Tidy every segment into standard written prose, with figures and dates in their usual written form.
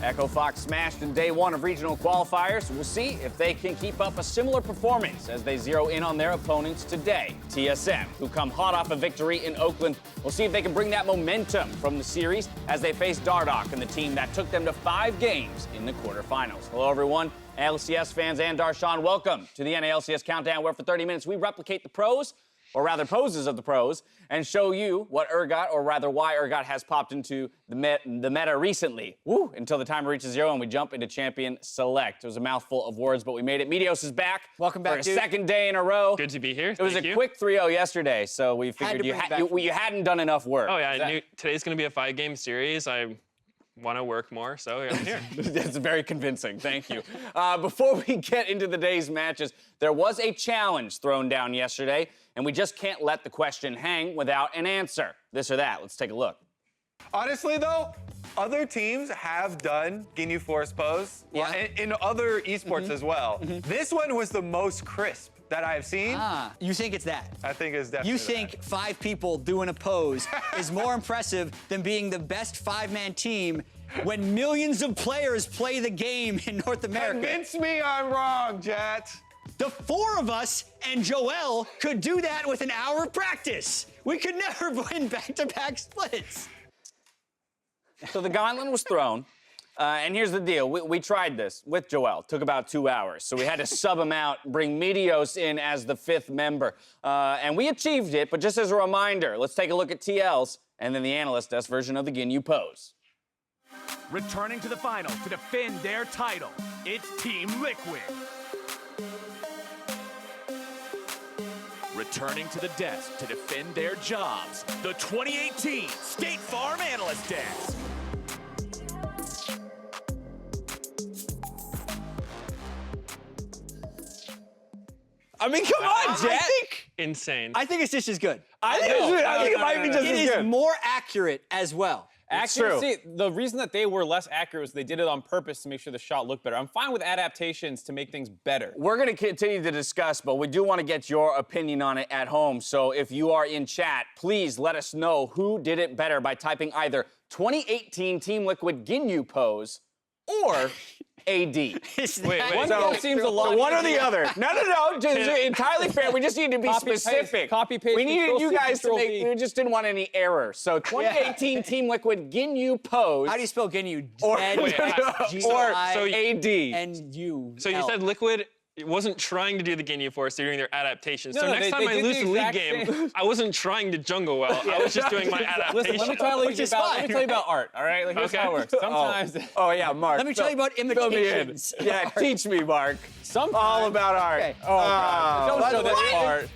Echo Fox smashed in day one of regional qualifiers. We'll see if they can keep up a similar performance as they zero in on their opponents today. TSM, who come hot off a victory in Oakland, we'll see if they can bring that momentum from the series as they face Dardoch and the team that took them to 5 games in the quarterfinals. Hello, everyone. LCS fans and Darshan, welcome to the NALCS Countdown, where for 30 minutes we replicate the pros, or rather poses of the pros, and show you what Urgot, or rather why Urgot has popped into the meta recently. Woo! Until the timer reaches 0 and we jump into Champion Select. It was a mouthful of words, but we made it. Meteos is back. Welcome back, for a dude. second day in a row. Good to be here. It was a quick 3-0 yesterday, so we figured you hadn't done enough work. Oh, yeah, I knew today's going to be a 5-game series. I want to work more, so I'm here. That's very convincing. Thank you. Before we get into the day's matches, there was a challenge thrown down yesterday, and we just can't let the question hang without an answer. This or that. Let's take a look. Honestly, though, other teams have done Ginyu Force pose in other esports as well. This one was the most crisp that I've seen. You think it's that? I think it's definitely You think 5 people doing a pose is more impressive than being the best 5-man team when millions of players play the game in North America? Convince me I'm wrong, Jet. The 4 of us and Joel could do that with an hour of practice. We could never win back-to-back splits. So the gauntlet was thrown, and here's the deal. We tried this with Joel. Took about 2 hours, so we had to sub him out, bring Meteos in as the 5th member. And we achieved it, but just as a reminder, let's take a look at TL's and then the analyst-esque version of the Ginyu pose. Returning to the final to defend their title, it's Team Liquid. Returning to the desk to defend their jobs, the 2018 State Farm Analyst Desk. I mean, come on, Jet! Insane. I think it's just as good. I think it might be just It as is good. more accurate as well. Accuracy, the reason that they were less accurate was they did it on purpose to make sure the shot looked better. I'm fine with adaptations to make things better. We're going to continue to discuss, but we do want to get your opinion on it at home. So if you are in chat, please let us know who did it better by typing either 2018 Team Liquid Ginyu pose or AD. Wait. So, seems a lot one or the easier. other. No. It's entirely fair. We just need to be specific. Copy, paste, We needed you Control-C, guys to make. Control-V. We just didn't want any error. So 2018 Team Liquid Ginyu pose. How do you spell Ginyu? Or, G-I- AD. and U. So you said Liquid wasn't trying to do the Ginyu Force, they're doing their adaptations. So No, next they time I did lose the a league exact game, same. I wasn't trying to jungle well. I was just doing my adaptation. Listen, let me tell Which you is about, fine, let me tell you about art, all right? Like, here's Okay. how it works. Sometimes, Oh yeah, Mark. Let me tell you about fill me in. imitations. Yeah, teach me, Mark. sometimes. All about art. Okay. Oh, God. Don't by show the this way- part.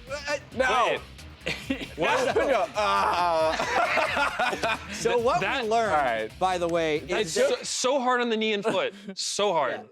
No. So what That- we learned, all right. by the way, It's is so hard on the knee and foot. So hard.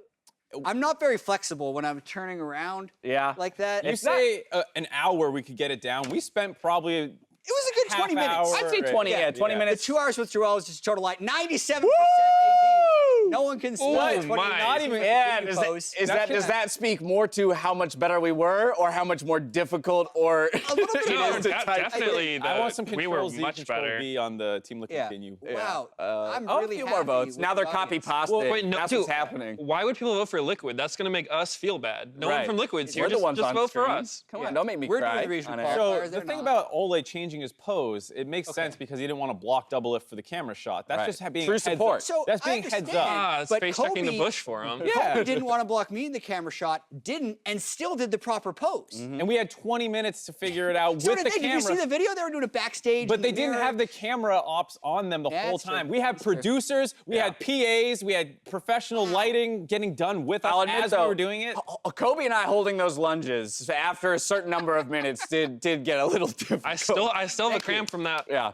I'm not very flexible when I'm turning around Yeah. like that. You say an hour we could get it down. We spent probably It was a good 20 half minutes. hour. I'd say 20. Yeah, 20 Yeah. The minutes. 2 hours with Joel is just total light. 97% AD. No one can Oh say my. not even. Yeah, Ginyu does pose. that speak more to how much better we were, or how much more difficult, or A little bit No, of both. definitely. I want some we were Control-Z, much better. Control-V on the Team Liquid Yeah. Ginyu. Wow. I'm Oh, really a few happy more votes. with Now they're the copy audience. pasted. Well, wait, no, That's dude, what's happening. Why would people vote for Liquid? That's going to make us feel bad. No Right. one from Liquid's here. We're the Just, ones just on vote for screen. us. Come on, don't make me We're cry. doing the regional on air. qualifiers. So the They're thing not. about Ole changing his pose, it makes sense because he didn't want to block double lift for the camera shot. That's Right. just being True heads support. up. So That's I being heads understand. up. Ah, it's But face checking the Kobe- bush for him. Yeah. Kobe didn't want to block me in the camera shot, didn't, and still did the proper pose. And we had 20 minutes to figure it out So with did the they. Did camera. you see the video? They were doing it backstage. But in they the didn't mirror. have the camera ops on them the Yeah, whole that's true. time. We had That's true. producers, we had PAs, we had professional lighting getting done with I'll us admit, as though, we were doing it. Kobe and I holding those lunges after a certain number of minutes did get a little difficult. I still have a cramp from that. Yeah,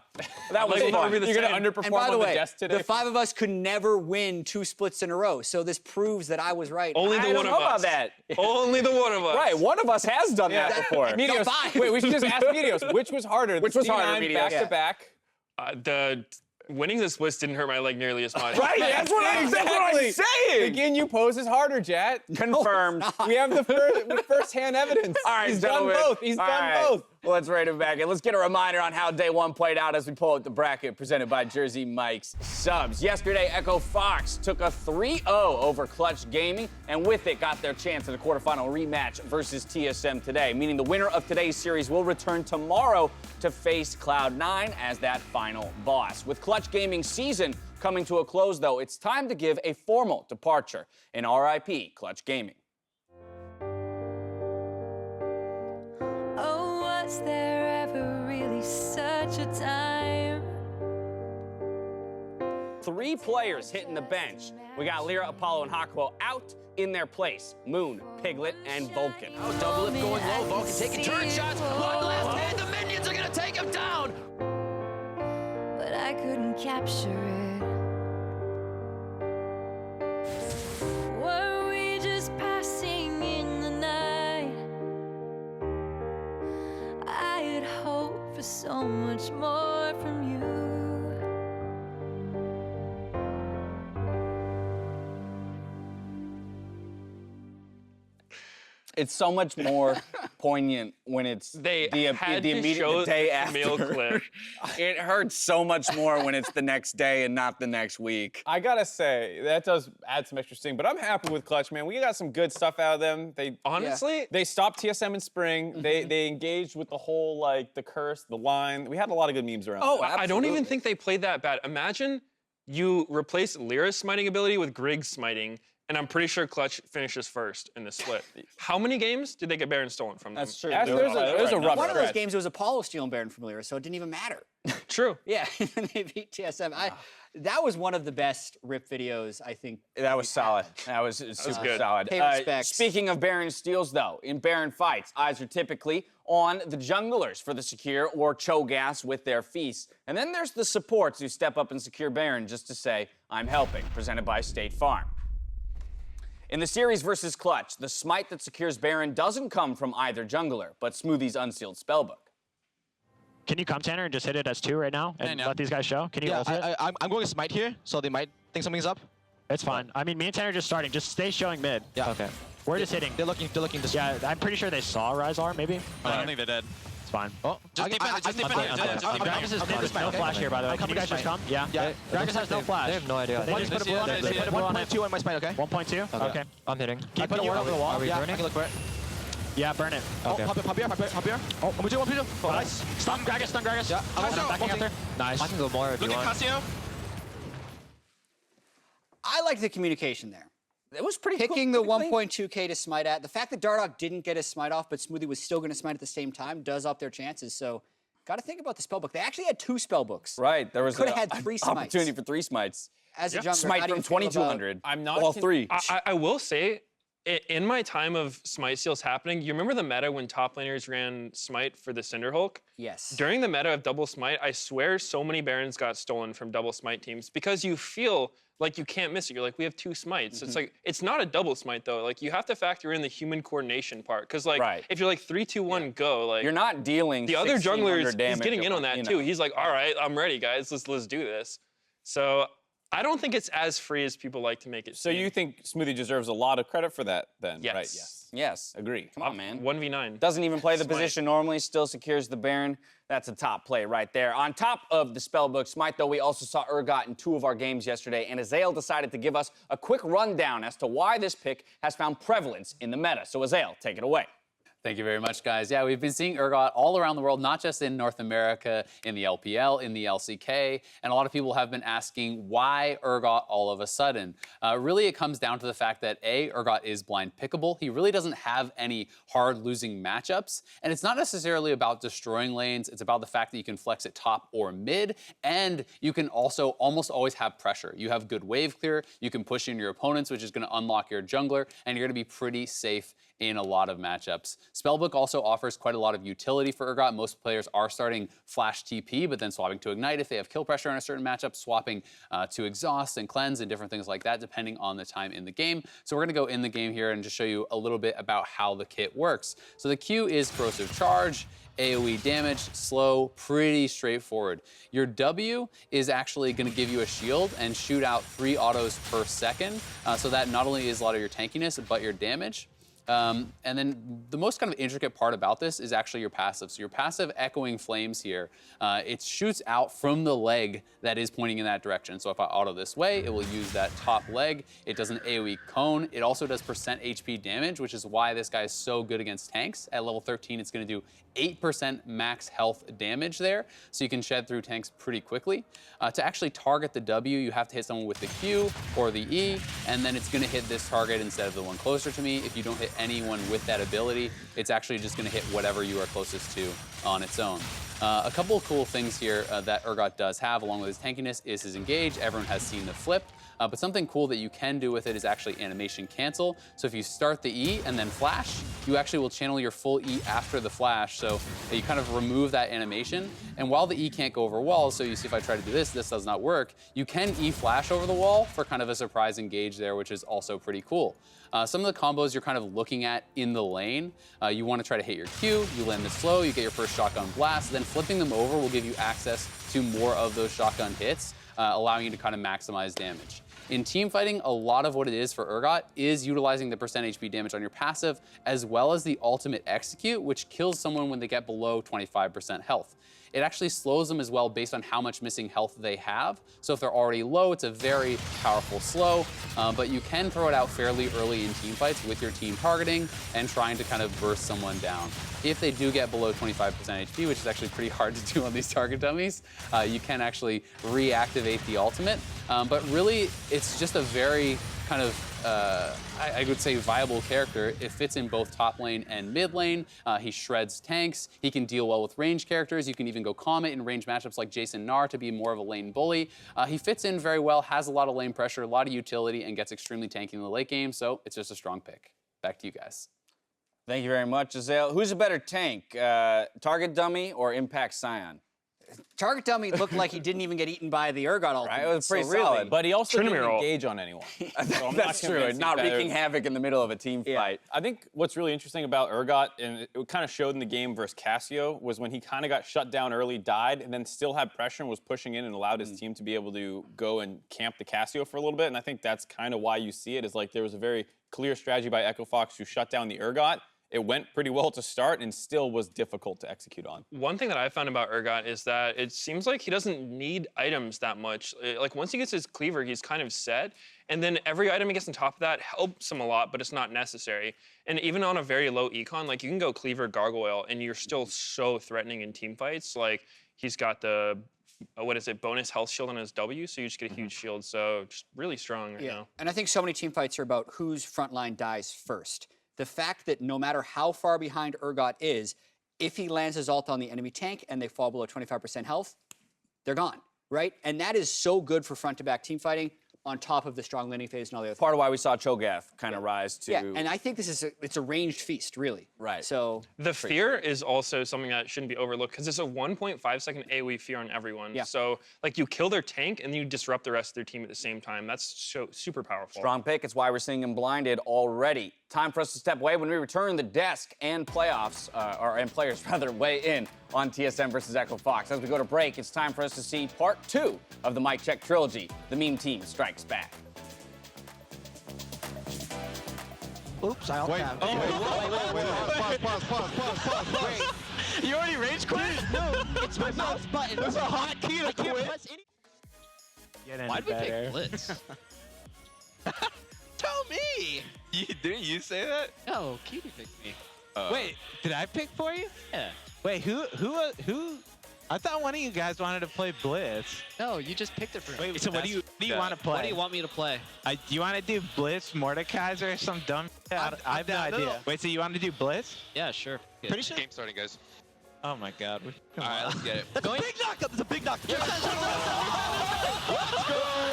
that was Like, fun. we'll be the You're going same. to underperform And by the on way, the desk today. the 5 of us could never win 2 splits in a row. So this proves that I was right. Only I the don't one know of about us. that. Only the one of us. Right, one of us has done that before. Meteos, fine. wait, we should just ask Meteos, which was harder? Which was harder, C9 Meteos? back Yeah. to back? The winning the splits didn't hurt my leg nearly as much. Right, that's what I'm saying. Again, you pose is harder, Jet. Confirmed. We have the first-hand evidence. All right, He's done gentlemen. both. He's All done right. both. Let's rate it back. And let's get a reminder on how day one played out as we pull up the bracket presented by Jersey Mike's Subs. Yesterday, Echo Fox took a 3-0 over Clutch Gaming, and with it got their chance at a quarterfinal rematch versus TSM today, meaning the winner of today's series will return tomorrow to face Cloud9 as that final boss. With Clutch Gaming's season coming to a close, though, it's time to give a formal departure in RIP Clutch Gaming. Was there ever really such a time? 3 players hitting the bench. We got Lyra, Apollo, and Hakuo out in their place. Moon, Piglet, and Vulcan. Oh, double lift going low. Vulcan taking turn shots. One left hit. The minions are going to take him down. But I couldn't capture it. Were we just passing in the night? I had hoped for so much more from you. It's so much more poignant when it's They the had to immediate show day the after. meal clip. It hurts so much more when it's the next day and not the next week. I gotta say, that does add some extra sting, but I'm happy with Clutch, man. We got some good stuff out of them. Honestly, They stopped TSM in spring. They engaged with the whole, like, the curse, the line. We had a lot of good memes around. oh, that. I don't even think they played that bad. Imagine you replace Lyra's smiting ability with Grig's smiting, and I'm pretty sure Clutch finishes first in the split. How many games did they get Baron stolen from them? That's true. Actually, there's a rough One of those stretch. games, it was Apollo stealing Baron from Lyra, so it didn't even matter. True. Yeah, they beat TSM. That was one of the best RIP videos, I think. That was solid. That was super good. solid. Pay respects. Speaking of Baron steals, though, in Baron fights, eyes are typically on the junglers for the secure or Cho'Gath with their feasts. And then there's the supports who step up and secure Baron just to say, I'm helping, presented by State Farm. In the series versus Clutch, the smite that secures Baron doesn't come from either jungler, but Smoothie's unsealed spellbook. Can you come, Tanner, and just hit it as 2 right now and let these guys show? Can you ult it? I'm going to smite here, so they might think something's up. It's fine. I mean, me and Tanner are just starting. Just stay showing mid. Yeah. Okay. We're just hitting. They're looking to. Yeah, I'm pretty sure they saw Ryzar, maybe. I don't think they did. It's fine. Oh, Just defend it, just defend it. Gragas is mid with no flash here, by the way. Can you guys just come? Yeah. Gragas has no flash. They have no idea. They just put a blue on it. They put a blue on it. 1.2 on my smite, okay? 1.2? Okay. I'm hitting. Can you put a ward over the wall? Are we burning? I can look for it. Yeah, burn it. Okay. Oh, hop here. Oh, 1.2. Oh, Nice. Stun Gragas. Yeah. I'm backing out there. Nice. I can go more if you Look at want. Casio. I like the communication there. It was pretty Picking cool. the 1.2K to smite at. The fact that Dardoch didn't get his smite off, but Smoothie was still going to smite at the same time does up their chances. So, got to think about the spellbook. They actually had 2 spellbooks. Right, there was Could have a- had 3 smites. opportunity for 3 smites. As a jungler, Smite how do from you feel about- 2200. I'm not all con- 3. I will say, in my time of smite steals happening, you remember the meta when top laners ran smite for the Cinder Hulk? Yes. During the meta of double smite, I swear so many Barons got stolen from double smite teams because you feel like you can't miss it. You're like, we have 2 smites. It's like, it's not a double smite though. Like you have to factor in the human coordination part. Cause like, Right. if you're like 3, 2, 1, go, like You're not dealing the other 1600 jungler is damage getting in on that you too. know. He's like, all right, I'm ready guys, let's do this. So I don't think it's as free as people like to make it So seem. you think Smoothie deserves a lot of credit for that, then? Yes. Right, yes. Yes. Agree. Come on, man. 1v9. Doesn't even play the Smite. position normally, still secures the Baron. That's a top play right there. On top of the spellbook smite, though, we also saw Urgot in 2 of our games yesterday, and Azael decided to give us a quick rundown as to why this pick has found prevalence in the meta. So Azael, take it away. Thank you very much, guys. Yeah, we've been seeing Urgot all around the world, not just in North America, in the LPL, in the LCK, and a lot of people have been asking why Urgot all of a sudden. Really, it comes down to the fact that A, Urgot is blind pickable. He really doesn't have any hard losing matchups, and it's not necessarily about destroying lanes. It's about the fact that you can flex it top or mid, and you can also almost always have pressure. You have good wave clear, you can push in your opponents, which is going to unlock your jungler, and you're going to be pretty safe in a lot of matchups. Spellbook also offers quite a lot of utility for Urgot. Most players are starting Flash TP, but then swapping to Ignite if they have kill pressure on a certain matchup, swapping to Exhaust and Cleanse and different things like that, depending on the time in the game. So we're gonna go in the game here and just show you a little bit about how the kit works. So the Q is Corrosive Charge, AoE damage, slow, pretty straightforward. Your W is actually gonna give you a shield and shoot out 3 autos per second. So that not only is a lot of your tankiness, but your damage. And then the most kind of intricate part about this is actually your passive. So your passive Echoing Flames here, it shoots out from the leg that is pointing in that direction. So if I auto this way, it will use that top leg. It does an AoE cone. It also does percent HP damage, which is why this guy is so good against tanks. At level 13, it's going to do 8% max health damage there, so you can shed through tanks pretty quickly. To actually target the W, you have to hit someone with the Q or the E, and then it's going to hit this target instead of the one closer to me. If you don't hit anyone with that ability, it's actually just going to hit whatever you are closest to on its own. A couple of cool things here that Urgot does have, along with his tankiness, is his engage. Everyone has seen the flip. But something cool that you can do with it is actually animation cancel. So if you start the E and then flash, you actually will channel your full E after the flash. So you kind of remove that animation. And while the E can't go over walls, so you see if I try to do this, this does not work, you can E flash over the wall for kind of a surprise engage there, which is also pretty cool. Some of the combos you're kind of looking at in the lane, you want to try to hit your Q, you land this slow, you get your first shotgun blast, then flipping them over will give you access to more of those shotgun hits, allowing you to kind of maximize damage. In team fighting, a lot of what it is for Urgot is utilizing the percent HP damage on your passive, as well as the ultimate execute, which kills someone when they get below 25% health. It actually slows them as well based on how much missing health they have. So if they're already low, it's a very powerful slow, but you can throw it out fairly early in team fights with your team targeting and trying to kind of burst someone down. If they do get below 25% HP, which is actually pretty hard to do on these target dummies, you can actually reactivate the ultimate. But really, it's just a very kind of, I would say, viable character. It fits in both top lane and mid lane. He shreds tanks. He can deal well with range characters. You can even go Comet in range matchups like Jason Nar to be more of a lane bully. He fits in very well, has a lot of lane pressure, a lot of utility, and gets extremely tanky in the late game, so it's just a strong pick. Back to you guys. Thank you very much, Giselle. Who's a better tank, Target Dummy or Impact Scion? Target Dummy looked like he didn't even get eaten by the Urgot ultimate. Right, it was pretty so solid. really. But he also didn't Trinity roll. engage on anyone. So That's true. Not wreaking havoc in the middle of a team fight. I think what's really interesting about Urgot, and it kind of showed in the game versus Cassio, was when he kind of got shut down early, died, and then still had pressure and was pushing in and allowed his team to be able to go and camp the Cassio for a little bit. And I think that's kind of why you see it, is like there was a very clear strategy by Echo Fox to shut down the Urgot. It went pretty well to start and still was difficult to execute on. One thing that I found about Urgot is that it seems like he doesn't need items that much. Like once he gets his cleaver, he's kind of set. And then every item he gets on top of that helps him a lot, but it's not necessary. And even on a very low econ, like you can go cleaver gargoyle and you're still so threatening in team fights. Like he's got the, what is it, bonus health shield on his W, so you just get a huge shield. So just really strong right now. And I think so many team fights are about whose front line dies first. The fact that no matter how far behind Urgot is, if he lands his ult on the enemy tank and they fall below 25% health, they're gone, right? And that is so good for front-to-back team fighting on top of the strong laning phase and all the other Part of why we saw Cho'Gath kind of rise to... Yeah, and I think this is it's a ranged feast, really. Right. So the fear is also something that shouldn't be overlooked because it's a 1.5 second AoE fear on everyone. Yeah. So like you kill their tank and you disrupt the rest of their team at the same time. That's super powerful. Strong pick. It's why we're seeing him blinded already. Time for us to step away. When we return, the desk and playoffs, and players rather, weigh in on TSM versus Echo Fox. As we go to break, it's time for us to see part 2 of the Mic Check trilogy. The meme team strikes back. Oops, I don't have it. Pause. Wait. You already rage quit? No, it's my mouse button. That's a hot key to I can't quit. press any. Why'd we pick Blitz? Tell me. Didn't you say that? No, Cutie picked me. Wait, did I pick for you? Yeah. Wait, who? I thought one of you guys wanted to play Blitz. No, you just picked it for me. Wait, so what do you want to play? What do you want me to play? Do you want to do Blitz, Mordekaiser, or some dumb shit? I have no idea. No. Wait, so you want to do Blitz? Yeah, sure. Pretty sure. Game starting, guys. Oh my God. All right, let's get it. That's a big knock up. That's a big knock. Let's go.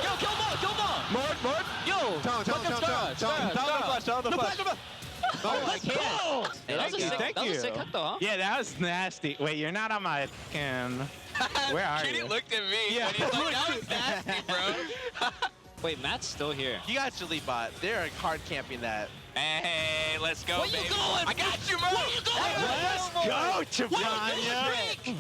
Yo, kill him all. Mord. Yo. Tell him the flash. Oh, I can't. Hey, that was a sick hook, though, huh? Yeah, that was nasty. Wait, you're not on my fucking... Where are you? Kitty looked at me. Yeah. And he's like, that was nasty, bro. Wait, Matt's still here. You guys should leave bot. They're hard camping that. Hey, let's go, Where baby. you going? I got you, bro. Where you going? Let's go, Chavanya.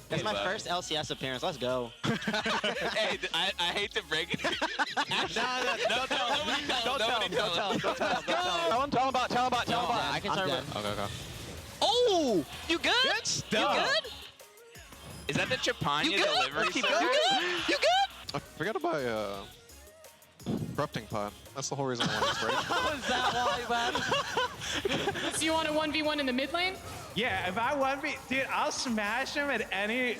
That's my first LCS appearance. Let's go. Hey, I hate to break it. Don't tell him. Tell him about. I can start with. Okay. Oh, you good? Good stuff. You good? Is that the Chapanya You good? delivery? Let's keep song? going. You good? I forgot to buy corrupting pod. That's the whole reason I wanted to break. How is that why, man? So you want a 1v1 in the mid lane? Yeah, if I 1v, dude, I'll smash him at any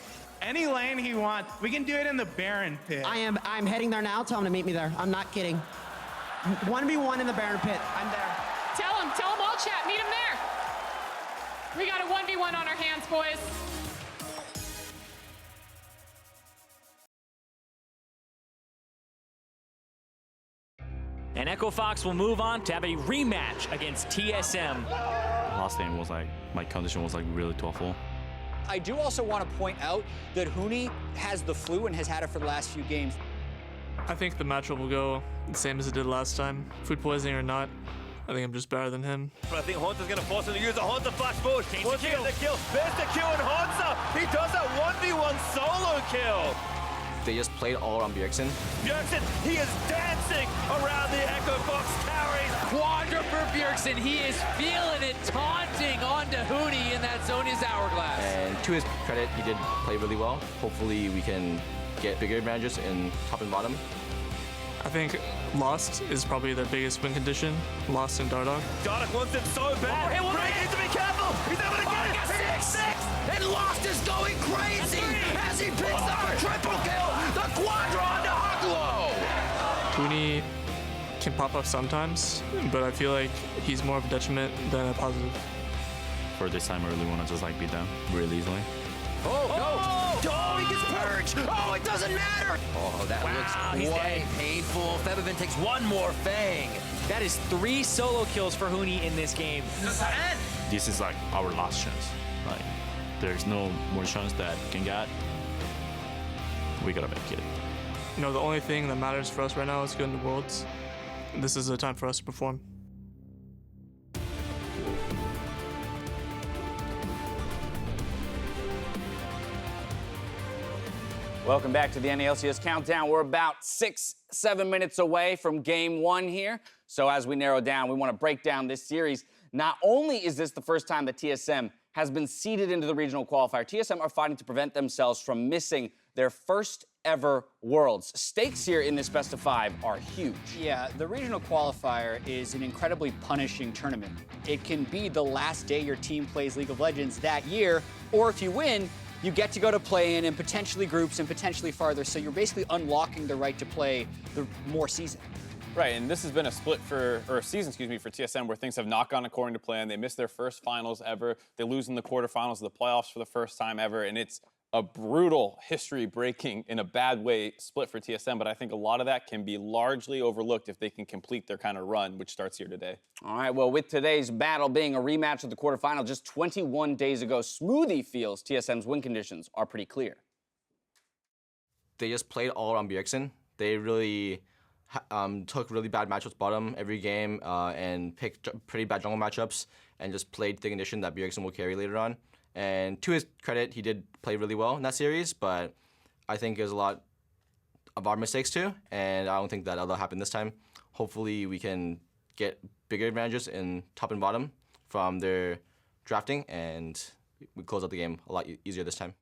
lane he wants. We can do it in the Baron pit. I'm heading there now. Tell him to meet me there. I'm not kidding. 1v1 in the Baron pit. I'm there. Tell him all chat, meet him there. We got a 1v1 on our hands, boys. And Echo Fox will move on to have a rematch against TSM. Last game was like, my condition was like really awful. I do also want to point out that Huni has the flu and has had it for the last few games. I think the matchup will go the same as it did last time. Food poisoning or not, I think I'm just better than him. But I think Haunter's going to force him to use a Haunter flash forward. Wants to get the kill. There's the kill in Haunter. He does that 1v1 solo kill. They just played all around Bjergsen. Bjergsen, he is dancing around the Echo Box carries. Quadra for Bjergsen. He is feeling it, taunting onto Huni in that Zhonya's hourglass. And to his credit, he did play really well. Hopefully we can get bigger advantages in top and bottom. I think Lost is probably their biggest win condition. Lost and Dardoch. Dardoch wants it so bad. Oh, Ray needs to be careful. He's able to get it. 6-6. And Lost is going crazy as he picks up a triple kill. The Quadra onto Haglo. Huni can pop up sometimes, but I feel like he's more of a detriment than a positive. For this time, I really want to just like beat them really easily. Oh, no. Oh, he gets purged. Oh, it doesn't matter. Oh, that looks quite painful. Febiven takes one more Fang. That is 3 solo kills for Huni in this game. This is like our last chance. Like, there's no more chance that we can get. We gotta make it. You know, the only thing that matters for us right now is going to Worlds. This is the time for us to perform. Welcome back to the NALCS Countdown. We're about 6-7 minutes away from Game 1 here. So as we narrow down, we want to break down this series. Not only is this the first time that TSM has been seeded into the regional qualifier, TSM are fighting to prevent themselves from missing their first ever Worlds. Stakes here in this best of 5 are huge. Yeah, the regional qualifier is an incredibly punishing tournament. It can be the last day your team plays League of Legends that year, or if you win, you get to go to play-in and potentially groups and potentially farther, so you're basically unlocking the right to play the more season. Right, and this has been a season, for TSM where things have not gone according to plan. They missed their first finals ever. They lose in the quarterfinals of the playoffs for the first time ever, and it's a brutal, history-breaking, in a bad way, split for TSM, but I think a lot of that can be largely overlooked if they can complete their kind of run, which starts here today. All right, well, with today's battle being a rematch of the quarterfinal just 21 days ago, Smoothie feels TSM's win conditions are pretty clear. They just played all around Bjergsen. They really took really bad matchups bottom every game and picked pretty bad jungle matchups and just played the condition that Bjergsen will carry later on. And to his credit, he did play really well in that series, but I think there's a lot of our mistakes too, and I don't think that'll happen this time. Hopefully we can get bigger advantages in top and bottom from their drafting, and we close out the game a lot easier this time.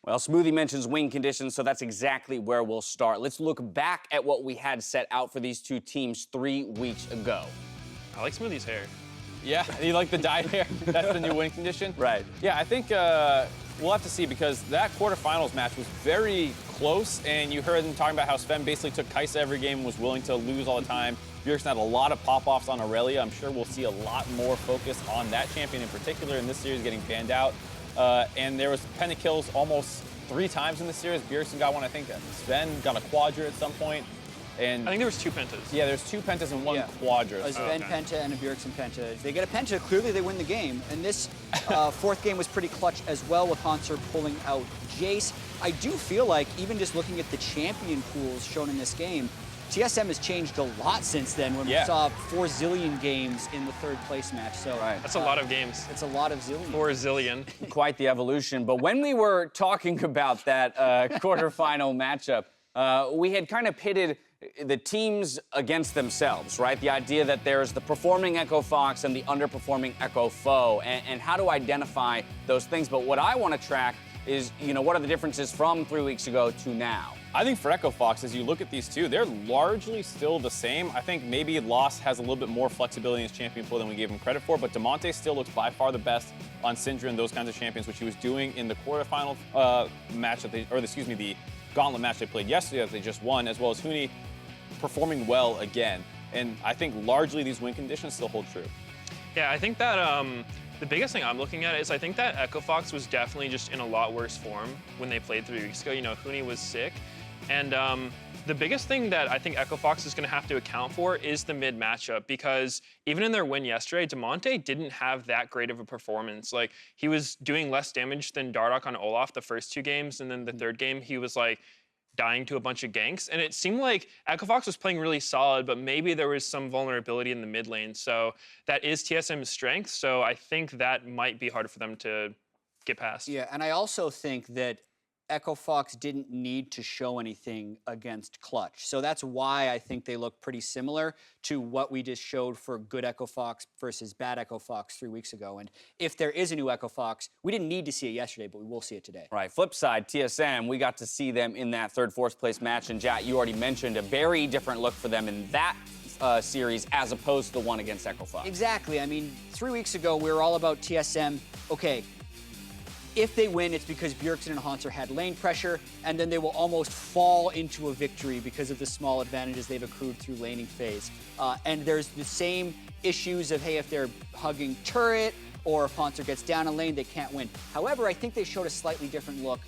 Well, Smoothie mentions win conditions, so that's exactly where we'll start. Let's look back at what we had set out for these two teams 3 weeks ago. I like Smoothie's hair. Yeah, you like the dyed hair? That's the new win condition? Right. Yeah, I think we'll have to see, because that quarterfinals match was very close, and you heard them talking about how Sven basically took Kai'Sa every game and was willing to lose all the time. Bjergsen had a lot of pop-offs on Aurelia. I'm sure we'll see a lot more focus on that champion in particular in this series, getting banned out. And there was pentakills almost 3 times in the series. Bjergsen got one, I think. Sven got a quadra at some point. And I think there was 2 pentas. Yeah, there's 2 pentas and 1 quadra. A Sven penta and a Bjergsen penta. If they get a penta, clearly they win the game. And this 4th game was pretty clutch as well, with Hansard pulling out Jace. I do feel like, even just looking at the champion pools shown in this game, TSM has changed a lot since then when we saw 4 zillion games in the 3rd place match. So That's a lot of games. It's a lot of zillion. 4 zillion. Quite the evolution. But when we were talking about that quarterfinal matchup, we had kind of pitted the teams against themselves, right? The idea that there's the performing Echo Fox and the underperforming Echo Foe, and how to identify those things. But what I want to track is, what are the differences from 3 weeks ago to now? I think for Echo Fox, as you look at these two, they're largely still the same. I think maybe Lost has a little bit more flexibility in his champion pool than we gave him credit for, but Demonte still looks by far the best on Syndra and those kinds of champions, which he was doing in the quarterfinal match the gauntlet match they played yesterday that they just won, as well as Huni performing well again. And I think largely these win conditions still hold true. Yeah, I think that the biggest thing I'm looking at is I think that Echo Fox was definitely just in a lot worse form when they played 3 weeks ago. Huni was sick. And the biggest thing that I think Echo Fox is going to have to account for is the mid matchup, because even in their win yesterday, Demonte didn't have that great of a performance. Like, he was doing less damage than Dardoch on Olaf the first 2 games, and then the 3rd game, he was like dying to a bunch of ganks. And it seemed like Echo Fox was playing really solid, but maybe there was some vulnerability in the mid lane. So that is TSM's strength. So I think that might be harder for them to get past. Yeah, and I also think that Echo Fox didn't need to show anything against Clutch. So that's why I think they look pretty similar to what we just showed for good Echo Fox versus bad Echo Fox 3 weeks ago. And if there is a new Echo Fox, we didn't need to see it yesterday, but we will see it today. Right. Flip side, TSM, we got to see them in that 3rd, 4th place match. And Jat, you already mentioned a very different look for them in that series as opposed to the one against Echo Fox. Exactly. I mean, 3 weeks ago, we were all about TSM. Okay, if they win, it's because Bjergsen and Haunter had lane pressure, and then they will almost fall into a victory because of the small advantages they've accrued through laning phase. And there's the same issues of, hey, if they're hugging turret or if Haunter gets down a lane, they can't win. However, I think they showed a slightly different look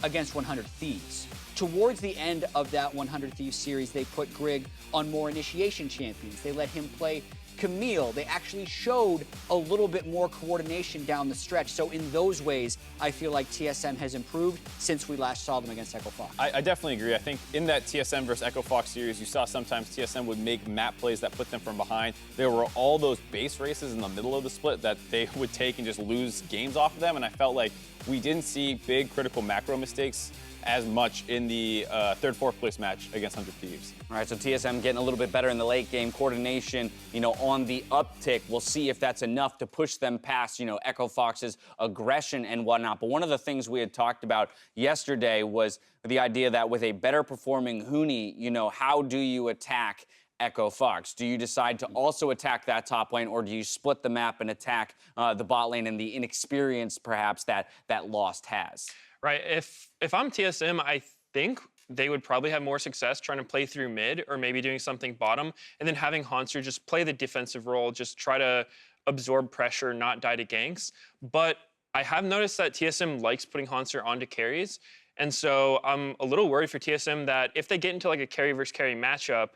against 100 Thieves. Towards the end of that 100 Thieves series, they put Grig on more initiation champions. They let him play Camille. They actually showed a little bit more coordination down the stretch. So in those ways, I feel like TSM has improved since we last saw them against Echo Fox. I definitely agree. I think in that TSM versus Echo Fox series, you saw sometimes TSM would make map plays that put them from behind. There were all those base races in the middle of the split that they would take and just lose games off of them. And I felt like we didn't see big critical macro mistakes as much in the 3rd, 4th place match against 100 Thieves. All right, so TSM getting a little bit better in the late game. Coordination, on the uptick. We'll see if that's enough to push them past, Echo Fox's aggression and whatnot. But one of the things we had talked about yesterday was the idea that with a better performing Huni, how do you attack Echo Fox? Do you decide to also attack that top lane, or do you split the map and attack the bot lane and the inexperience perhaps that Lost has? Right. If I'm TSM, I think they would probably have more success trying to play through mid or maybe doing something bottom, and then having Haunter just play the defensive role, just try to absorb pressure, not die to ganks. But I have noticed that TSM likes putting Haunter onto carries, and so I'm a little worried for TSM that if they get into like a carry versus carry matchup,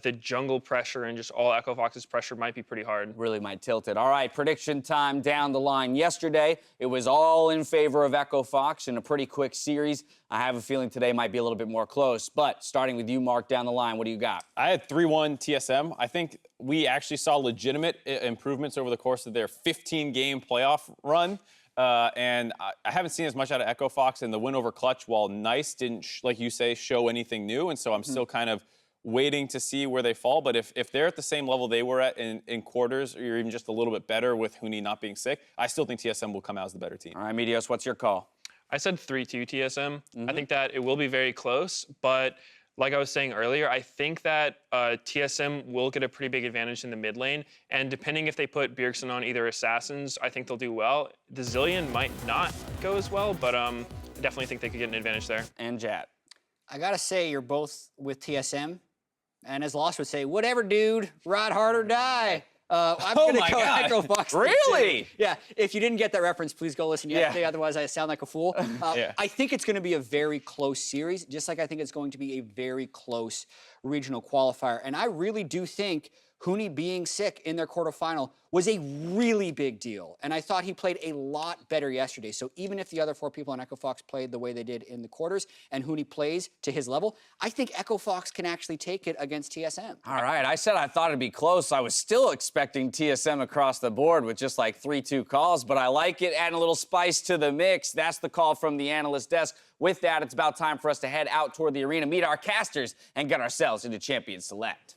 the jungle pressure and just all Echo Fox's pressure might be pretty hard. Really might tilt it. All right, prediction time down the line. Yesterday, it was all in favor of Echo Fox in a pretty quick series. I have a feeling today might be a little bit more close. But starting with you, Mark, down the line, what do you got? I had 3-1 TSM. I think we actually saw legitimate improvements over the course of their 15-game playoff run. And I haven't seen as much out of Echo Fox, and the win over Clutch, while nice, didn't, like you say, show anything new. And so I'm still kind of waiting to see where they fall. But if they're at the same level they were at in quarters, or even just a little bit better with Huni not being sick, I still think TSM will come out as the better team. All right, Medios, what's your call? I said 3-2 TSM. I think that it will be very close, but like I was saying earlier, I think that TSM will get a pretty big advantage in the mid lane, and depending if they put Bjergsen on either Assassins, I think they'll do well. The Zillion might not go as well, but I definitely think they could get an advantage there. And Jat. I gotta say, you're both with TSM. And as Lost would say, whatever, dude, ride hard or die. I'm going to go Echo Fox. Really? Yeah, if you didn't get that reference, please go listen yesterday, otherwise I sound like a fool. I think it's going to be a very close series, just like I think it's going to be a very close regional qualifier. And I really do think Huni being sick in their quarterfinal was a really big deal. And I thought he played a lot better yesterday. So even if the other 4 people on Echo Fox played the way they did in the quarters and Huni plays to his level, I think Echo Fox can actually take it against TSM. All right, I said I thought it'd be close. I was still expecting TSM across the board with just like 3-2 calls, but I like it, adding a little spice to the mix. That's the call from the analyst desk. With that, it's about time for us to head out toward the arena, meet our casters, and get ourselves into Champions Select.